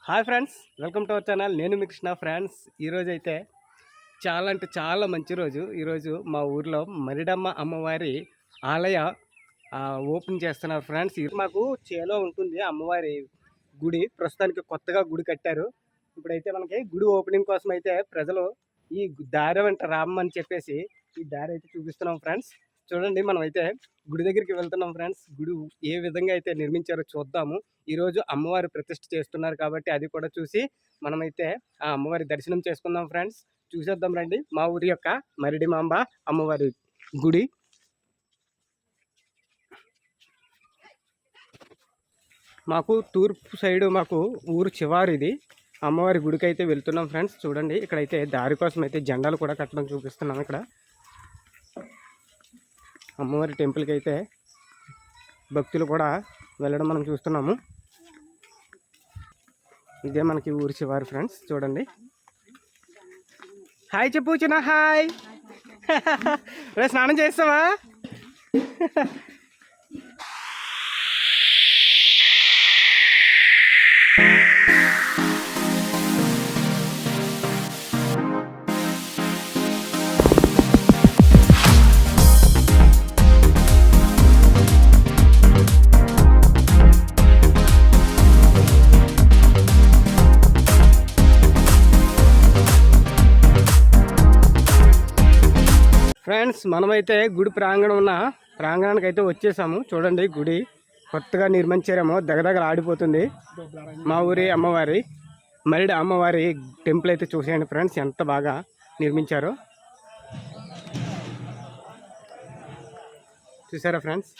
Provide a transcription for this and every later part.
Hi friends, welcome to our channel. నేను మీ Krishna. Friends, ఈరోజు అయితే చాలా అంటే చాలా మంచి రోజు. ఈరోజు మా ఊర్లో మరిడమ్మ అమ్మవారి ఆలయ ఓపెన్ చేస్తున్నారు ఫ్రెండ్స్. ఇది మాకు చేలో ఉంటుంది అమ్మవారి గుడి. ప్రస్తుతానికి కొత్తగా గుడి కట్టారు. ఇప్పుడైతే మనకి గుడి ఓపెనింగ్ కోసం అయితే ప్రజలు ఈ దారి వెంట రామని చెప్పేసి ఈ దారి అయితే చూపిస్తున్నాం ఫ్రెండ్స్. చూడండి, మనం అయితే గుడి దగ్గరికి వెళ్తున్నాం ఫ్రెండ్స్. గుడి ఏ విధంగా అయితే నిర్మించారో చూద్దాము. ఈరోజు అమ్మవారి ప్రతిష్ఠ చేస్తున్నారు కాబట్టి అది కూడా చూసి మనమైతే ఆ అమ్మవారి దర్శనం చేసుకుందాం ఫ్రెండ్స్. చూసేద్దాం రండి మా ఊరి యొక్క మరిడిమాంబ అమ్మవారి గుడి. మాకు తూర్పు సైడు మాకు ఊరు చివరిది అమ్మవారి గుడికి అయితే వెళ్తున్నాం ఫ్రెండ్స్. చూడండి, ఇక్కడైతే దారి కోసం అయితే జెండాలు కూడా కట్టడం చూపిస్తున్నాం. ఇక్కడ అమ్మవారి టెంపుల్కి అయితే భక్తులు కూడా వెళ్ళడం మనం చూస్తున్నాము. ఇదే మనకి ఊరి చివరి ఫ్రెండ్స్. చూడండి, హాయ్ చెప్పు చిన్న. హాయ్, స్నానం చేస్తావా? ఫ్రెండ్స్, మనమైతే గుడి ప్రాంగణానికి అయితే వచ్చేసాము. చూడండి, గుడి కొత్తగా నిర్మించారేమో, దగదగలు ఆడిపోతుంది. మా ఊరి అమ్మవారి మరిడి అమ్మవారి టెంపుల్ అయితే చూసేయండి ఫ్రెండ్స్, ఎంత బాగా నిర్మించారో. చూసారా ఫ్రెండ్స్,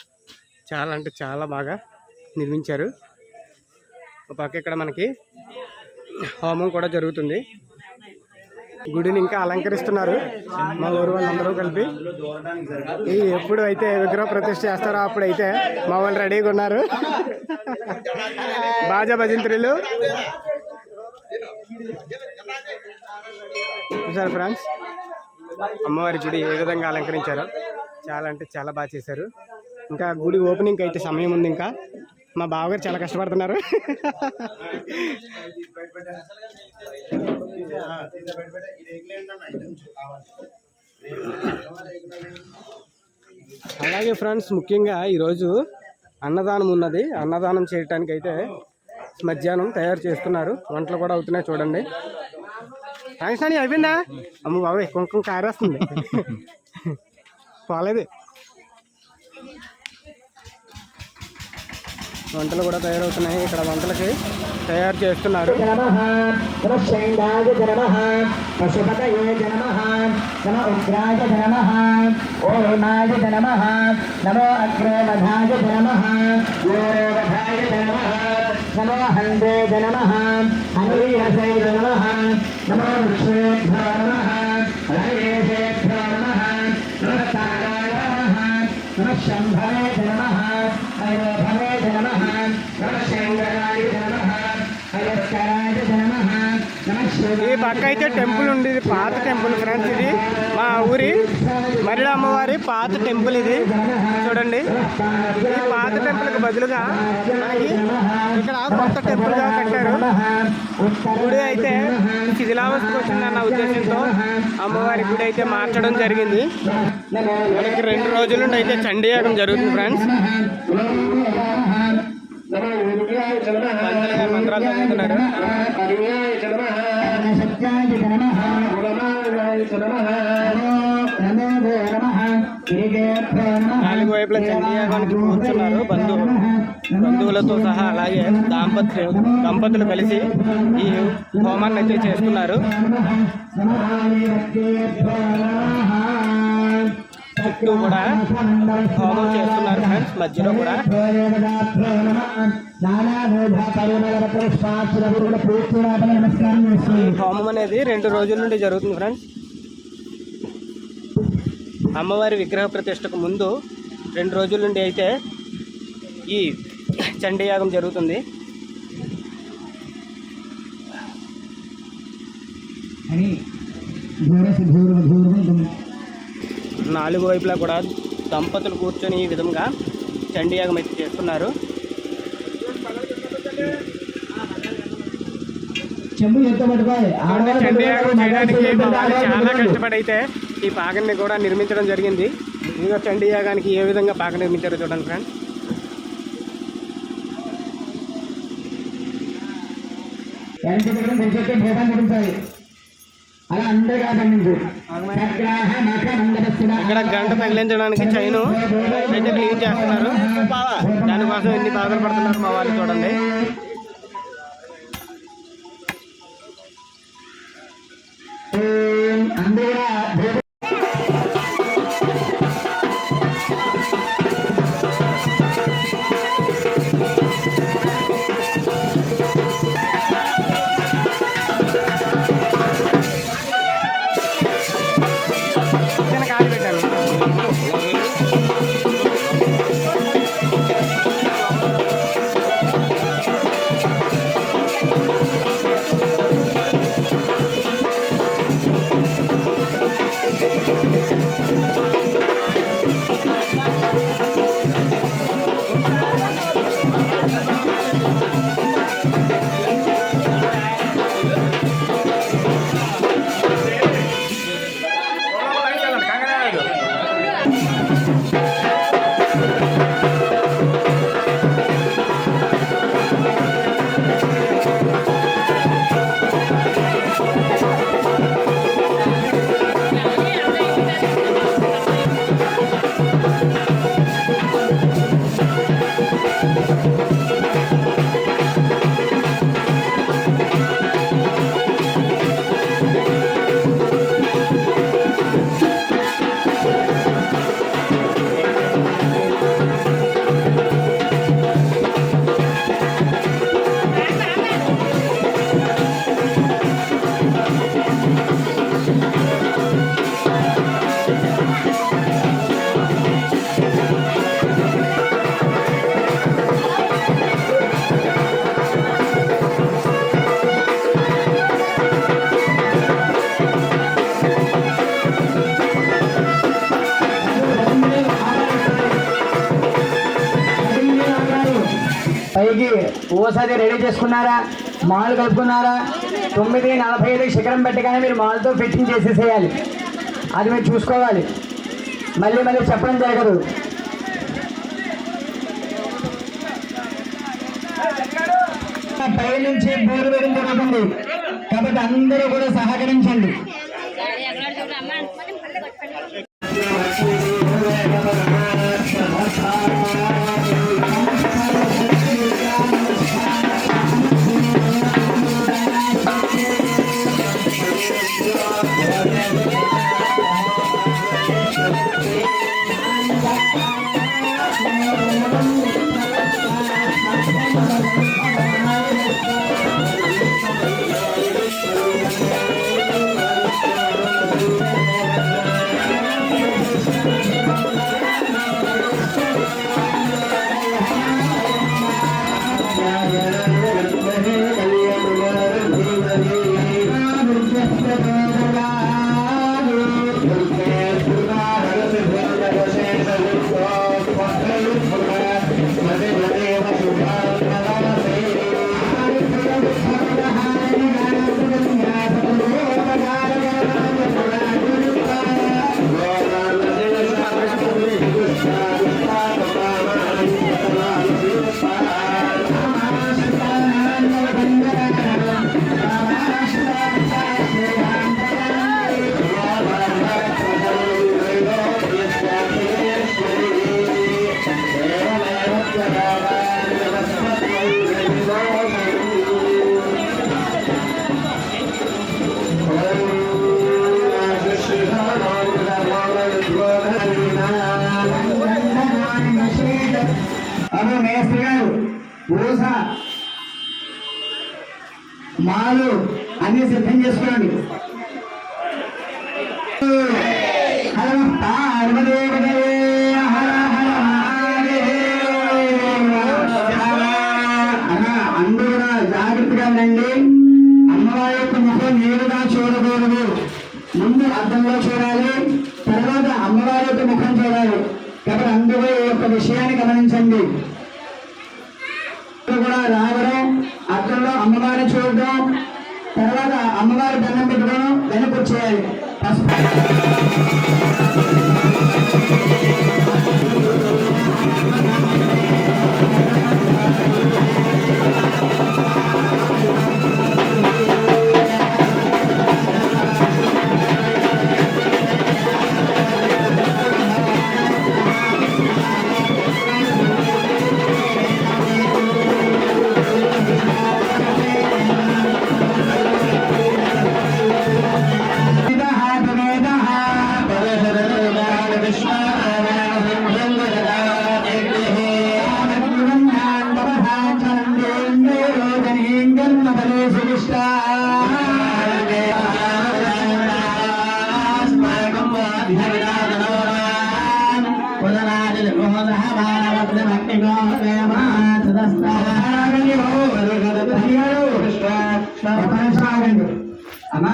చాలా అంటే చాలా బాగా నిర్మించారు. ఒక పక్క ఇక్కడ మనకి హోమం కూడా జరుగుతుంది. గుడిని ఇంకా అలంకరిస్తున్నారు మా ఊరు వాళ్ళందరూ కలిపి. ఎప్పుడు అయితే విగ్రహ ప్రతిష్ఠ చేస్తారో అప్పుడైతే మా వాళ్ళు రెడీగా ఉన్నారు. బాజా భజంత్రులు చూసారు ఫ్రెండ్స్, అమ్మవారి గుడి ఏ విధంగా అలంకరించారో. చాలా అంటే చాలా బాగా చేశారు. ఇంకా గుడి ఓపెనింగ్ అయితే సమయం ఉంది. ఇంకా మా బావగారు చాలా కష్టపడుతున్నారు. అలాగే ఫ్రెండ్స్, ముఖ్యంగా ఈరోజు అన్నదానం ఉన్నది. అన్నదానం చేయటానికి అయితే మధ్యాహ్నం తయారు చేస్తున్నారు. వంటలు కూడా అవుతున్నాయి. చూడండి, థ్యాంక్స్ అని అయిపోయిందా? అమ్మ బాబాయ్, కుంకుమ కారేస్తుంది. పోలేదు. వంటలు కూడా తయారవుతున్నాయి. ఇక్కడ వంటలకి తయారు చేస్తున్నారు. ఈ పక్క అయితే టెంపుల్ ఉంది. ఇది పాత టెంపుల్ ఫ్రెండ్స్. ఇది మా ఊరి మరిడి అమ్మవారి పాత టెంపుల్. ఇది చూడండి, ఈ పాత టెంపుల్కి బదులుగా మనకి ఇక్కడ కొత్త టెంపుల్గా కట్టారు. గుడి అయితే శిథిలావస్థకు వచ్చిందన్న ఉద్దేశంతో అమ్మవారి గుడి అయితే మార్చడం జరిగింది. మనకి 2 రోజుల నుండి అయితే చండీయాగం జరుగుతుంది ఫ్రెండ్స్. మంత్రాలు చదువుతున్నారు. నాలుగు వైపుల చండీయాగానికి కూర్చున్నారు బంధువులతో సహా. అలాగే దంపతులు కలిసి ఈ హోమాన్ని అయితే చేస్తున్నారు. చుట్టూ కూడా హోమం చేస్తున్నారు ఫ్రెండ్స్. మధ్యలో కూడా హోమం అనేది 2 రోజుల నుండి జరుగుతుంది ఫ్రెండ్స్. అమ్మవారి విగ్రహ ప్రతిష్టకు ముందు 2 రోజుల నుండి అయితే ఈ చండీయాగం జరుగుతుంది. నాలుగు వైపులా కూడా దంపతులు కూర్చొని ఈ విధంగా చండీయాగం అయితే చేస్తున్నారు. చండీ యాగం చేయడానికి మా వాళ్ళు చాలా కష్టపడి అయితే ఈ పాకని కూడా నిర్మించడం జరిగింది. ఇదిగో చండీ యాగానికి ఏ విధంగా పాక నిర్మించారో చూడండి ఫ్రెండ్స్. ఇక్కడ గంట తగిలించడానికి చైను అయితే క్లీన్ చేస్తున్నారు. దానికోసం ఎన్ని బాధలు పడుతున్నారు మా వాళ్ళు చూడండి. పైకి ఓసారి రెడీ చేసుకున్నారా? మాలు కలుపుకున్నారా? 9:45 శిఖరం పెట్టగానే మీరు మాలతో ఫిట్టింగ్ చేసేసేయాలి. అది మీరు చూసుకోవాలి. మళ్ళీ మళ్ళీ చెప్పడం జరగదు. పై నుంచి బోరు వేయడం జరుగుతుంది కాబట్టి అందరూ కూడా సహకరించండి. అప్పుడు మేస్త్రి గారు పూస మాలు అన్ని సిద్ధం చేసుకోండి. అందరూ జాగ్రత్తగా రండి. అమ్మవారి యొక్క ముఖం నేరుగా చూడకూడదు. ముందు అర్థంలో చూడాలి, తర్వాత అమ్మవారి యొక్క ముఖం చూడాలి. కాబట్టి అందరూ ఈ యొక్క విషయాన్ని గమనించండి. కూడా రావడం, అద్దంలో అమ్మవారిని చూడడం, తర్వాత అమ్మవారి దండం పెట్టుకోవడం వెనక్కి వచ్చేయాలి. అమ్మా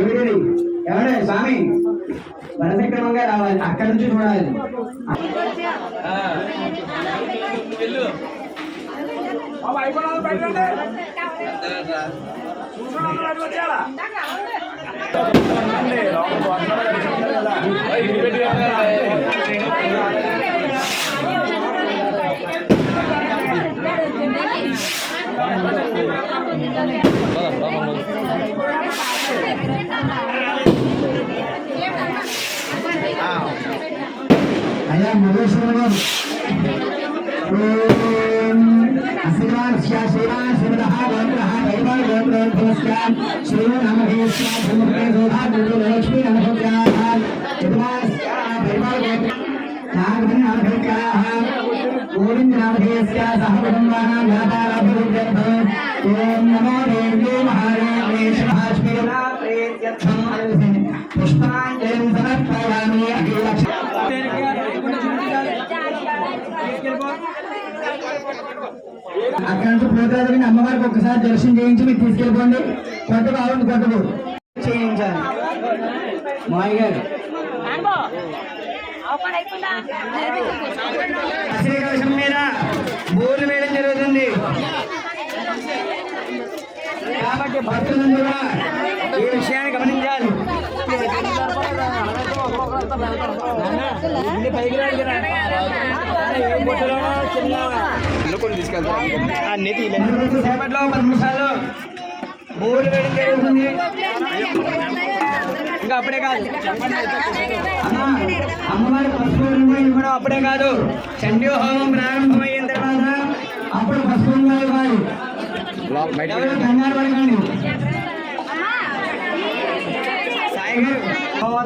ఎవరి ఎవరే స్వామి వరసక్రమంగా రావాలి, అక్కడి నుంచి చూడాలి. అయ్యా మధుశ్వర గారు పుష్పాంజలి సమర్పయామి. అక్కడ నుంచి పోతాదని అమ్మవారికి ఒక్కసారి దర్శనం చేయించి మీరు తీసుకెళ్ళిపోండి. కొత్త బాగుంది, కొత్తది చేయించాలి. మాయ గారు శ్రీకృష్ణ మీద బోర్లు వేయడం జరుగుతుంది కాబట్టి భక్తులందరూ కూడా ఈ విషయాన్ని గమనించాలి. సేపట్లో 10 నిమిషాలు బోర్లు వేయడం జరుగుతుంది. ఇంకా అప్పుడే కాదు అమ్మవారి పసుపు కూడా అప్పుడే కాదు. చండీ హోమం ప్రారంభమైన తర్వాత అప్పుడు పసుపు ఇవ్వాలి. కంగారు పడకండి.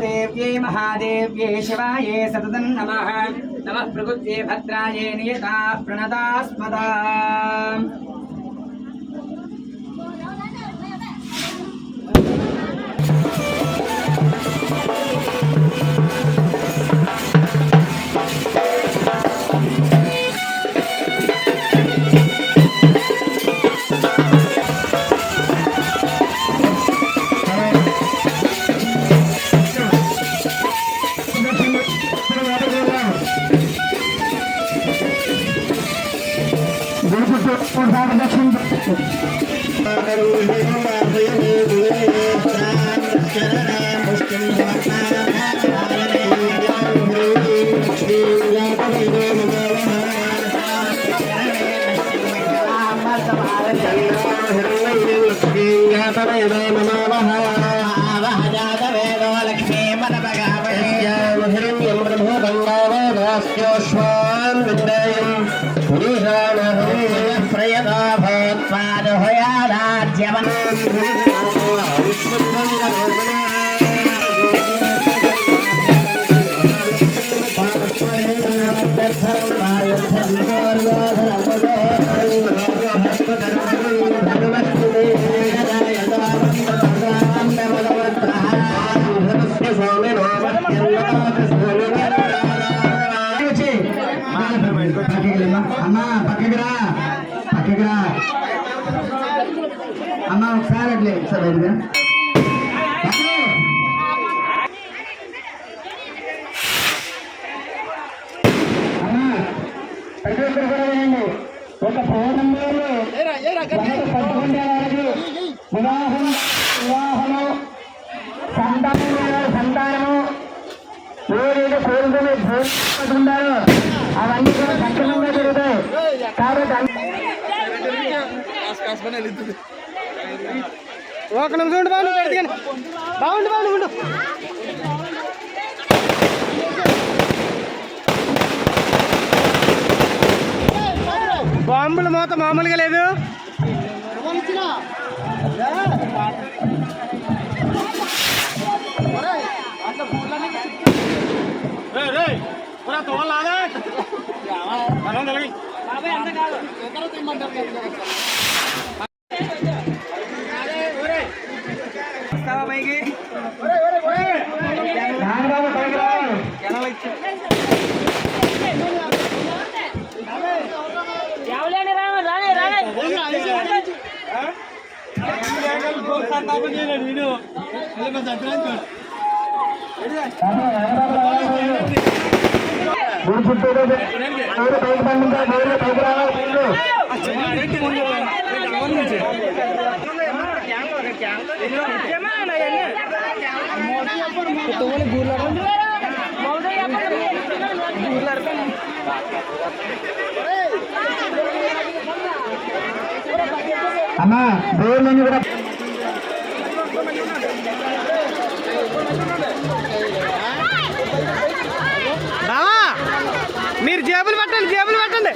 దేవ్యై మహాదేవ్యై శివాయే సతతం నమః. నమః ప్రకృత్యై భద్రాయే నియతా ప్రణతాస్మదా. అమ్మా పక్కకి రా, పక్కకి రా అమ్మా. ఒకసారి అట్లే సార్ ఒక ఫోన్ నెంబర్లో పట్టుకుంటే వాళ్ళకి వివాహము సంతానము ఏదైతే కోరుకునే భూమింటారో అవన్నీ కూడా సక్రమంగా జరుగుతాయి. కాబట్టి ఒక నిమిషం ఉండి బాగుండు బాగుండు బాగుండు ఉండు. బాంబుల మూత మామూలుగా లేదు. అమ్మా దేవుళ్ళని కూడా బావా మీరు జేబులు పట్టండి జేబులు పట్టండి.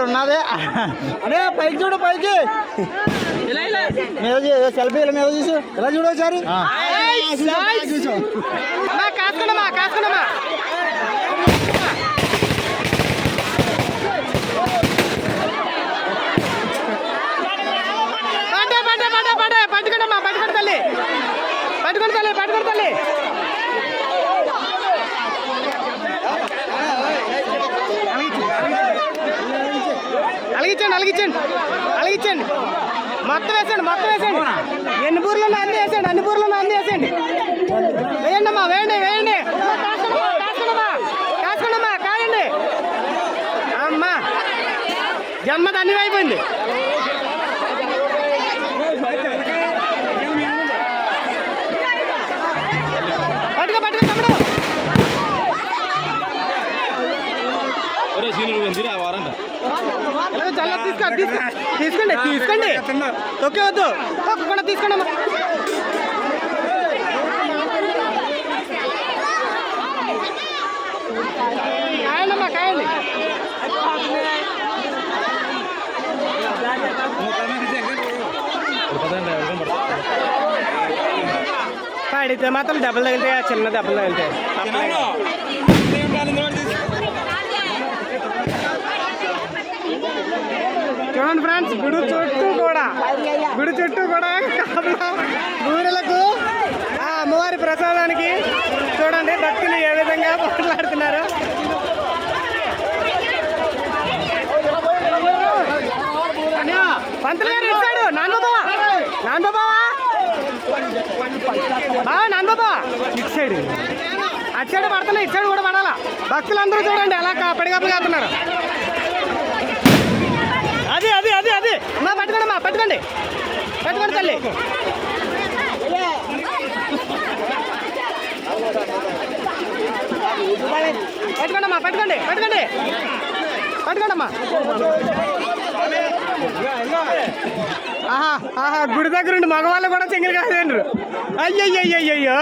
ఉన్నదే అదే పైకి చూడు పైకి మీద సెల్ఫీ మీద చూసు ఎలా చూడు ఒకసారి కాసుకున్నామా కాసుకున్నామా పట్టుకుంటామా పట్టుకుని తల్లి పట్టుకుని తల్లి పట్టుకుని తల్లి. అలిగించండి అలిగించండి అలిగించండి మొత్తం వేసండి మొత్తం వేసండి. ఎన్ని బూర్లు అన్ని వేసండి అన్ని బూర్లు అన్ని వేసండి. వేయండి అమ్మా వేయండి వేయండి కాసుకున్నామా కాసుకున్నామా కాయండి. అమ్మా జన్మ ధన్యం అయిపోయింది. పట్టుకో పట్టుకో తమ్ముడు. తీసుకోండి తీసుకోండి ఓకే వద్దు తప్పకుండా తీసుకోండి అమ్మా. కాయండి అమ్మా కాయండి. పడితే మాత్రం దెబ్బలు తగిలితాయి చిన్న దెబ్బలు తగిలితాయి. చూడండి ఫ్రెండ్స్ గుడి చుట్టూ కూడా ఊరిలకు అమ్మవారి ప్రసాదానికి చూడండి భక్తులు ఏ విధంగా మాట్లాడుతున్నారు. పంతులు గారు ఇచ్చాడు నాన్నబాబా నాన్నబాబా నాన్నబాబా ఇటు సైడ్ అటు సైడ్ పడుతున్నాయి ఇటు సైడ్ కూడా పడాలా. భక్తులందరూ చూడండి ఎలా పడిగప్పులు కాస్తున్నారు. అది అది అది అది అమ్మా పట్టుకోండి అమ్మా పట్టుకోండి పట్టుకోండి తల్లి. పట్టుకోండి అమ్మా పట్టుకోండి పట్టుకోండి పట్టుకోండి అమ్మా. ఆహా ఆహా గుడి దగ్గర ఉండి మగవాళ్ళు కూడా చెంగిలి కాదండ్రు. అయ్యయ్యయ్యయ్యో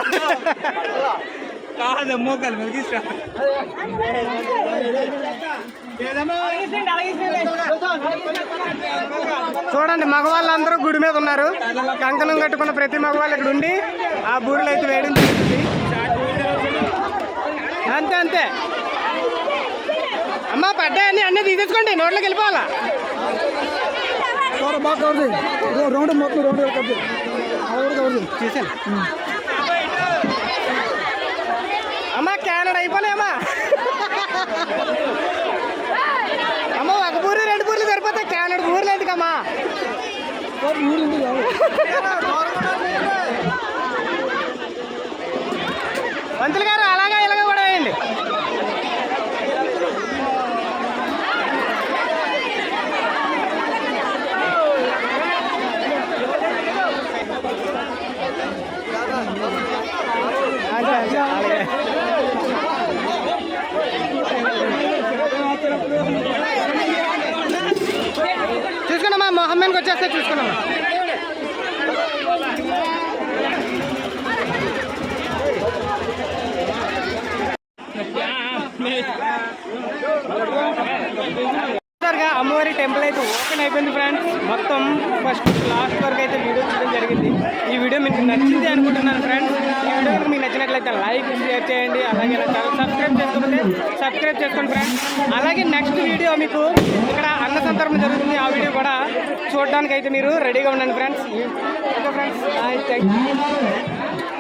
చూడండి మగవాళ్ళందరూ గుడి మీద ఉన్నారు. కంకణం కట్టుకున్న ప్రతి మగవాళ్ళు ఇక్కడ ఉండి ఆ బూరెలు అయితే వేయడం జరుగుతుంది. అంతే అంతే అమ్మా పడ్డాయని అన్నీ తీసేసుకోండి నోట్లోకి వెళ్ళిపోవాలా. చూసాను అమ్మా క్యానడా అయిపోలే అమ్మా ఎందుకమ్మా పంతులు గారు అలాగా ఇలాగ కూడా వేయండి. చూసుకున్నామా మొహమ్మన్కి వచ్చేస్తే చూసుకున్నామా. అమ్మవారి టెంపుల్ అయితే ఓపెన్ అయిపోయింది ఫ్రెండ్స్. మొత్తం ఫస్ట్ లాస్ట్ వరకు అయితే వీడియో చూడడం జరిగింది. ఈ వీడియో మీకు నచ్చింది అనుకుంటున్నాను ఫ్రెండ్స్. ఈ వీడియో కనుక మీకు నచ్చినట్లయితే లైక్ షేర్ చేయండి. అలాగే నా ఛానల్ సబ్స్క్రైబ్ చేసుకోండి ఫ్రెండ్స్. అలాగే నెక్స్ట్ వీడియో మీకు ఇక్కడ అన్న సందర్భం జరుగుతుంది. ఆ వీడియో కూడా చూడడానికి అయితే మీరు రెడీగా ఉండండి friends. Okay friends, thank you.